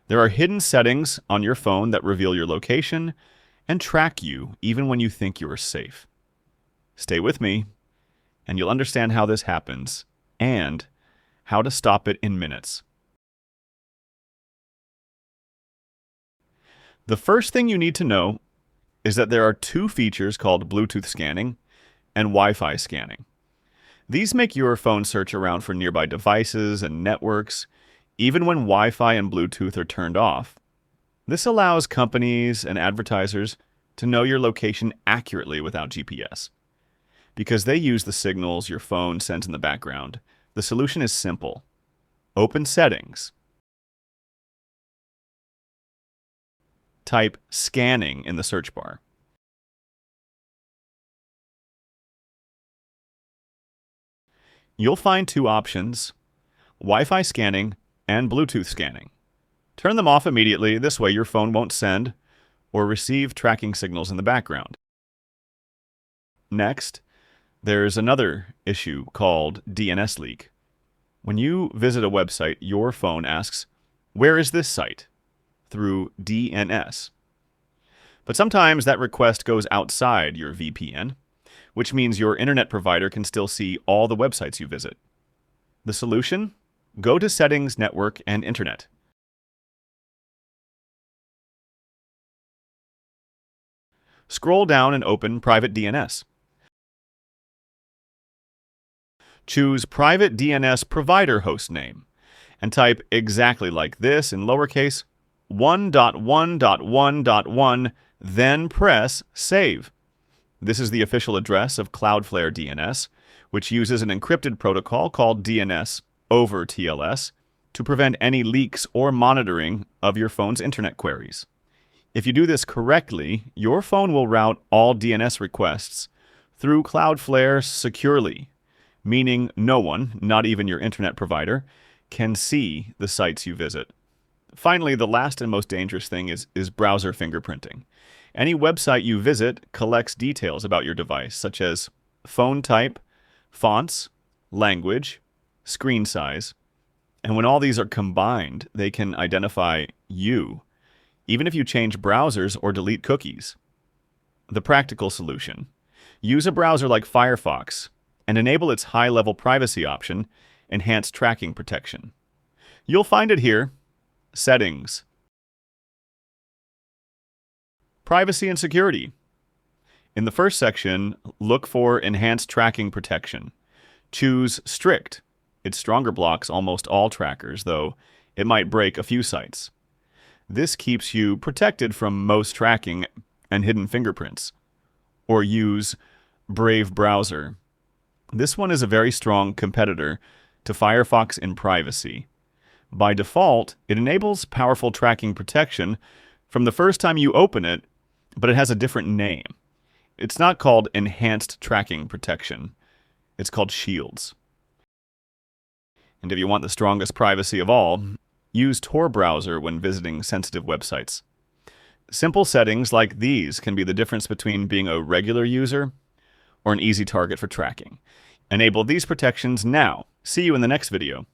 There are hidden settings on your phone that reveal your location and track you even when you think you are safe. Stay with me, and you'll understand how this happens and how to stop it in minutes. The first thing you need to know is that there are two features called Bluetooth scanning and Wi-Fi scanning. These make your phone search around for nearby devices and networks, even when Wi-Fi and Bluetooth are turned off. This allows companies and advertisers to know your location accurately without GPS. Because they use the signals your phone sends in the background, the solution is simple. Open Settings. Type Scanning in the search bar. You'll find two options, Wi-Fi scanning and Bluetooth scanning. Turn them off immediately, this way your phone won't send or receive tracking signals in the background. Next, there's another issue called DNS leak. When you visit a website, your phone asks, "Where is this site?" through DNS. But sometimes that request goes outside your VPN, which means your internet provider can still see all the websites you visit. The solution? Go to Settings, Network, and Internet. Scroll down and open Private DNS. Choose Private DNS Provider host name and type exactly like this in lowercase one.one.one.one, then press Save. This is the official address of Cloudflare DNS, which uses an encrypted protocol called DNS over TLS to prevent any leaks or monitoring of your phone's internet queries. If you do this correctly, your phone will route all DNS requests through Cloudflare securely, meaning no one, not even your internet provider, can see the sites you visit. Finally, the last and most dangerous thing is browser fingerprinting. Any website you visit collects details about your device, such as phone type, fonts, language, screen size, and when all these are combined, they can identify you, even if you change browsers or delete cookies. The practical solution: use a browser like Firefox and enable its high-level privacy option, Enhanced Tracking Protection. You'll find it here. Settings. Privacy and Security. In the first section, look for Enhanced Tracking Protection. Choose Strict. It stronger blocks almost all trackers, though it might break a few sites. This keeps you protected from most tracking and hidden fingerprints. Or use Brave Browser. This one is a very strong competitor to Firefox in privacy. By default, it enables powerful tracking protection from the first time you open it, but it has a different name. It's not called Enhanced Tracking Protection. It's called Shields. And if you want the strongest privacy of all, use Tor browser when visiting sensitive websites. Simple settings like these can be the difference between being a regular user or an easy target for tracking. Enable these protections now. See you in the next video.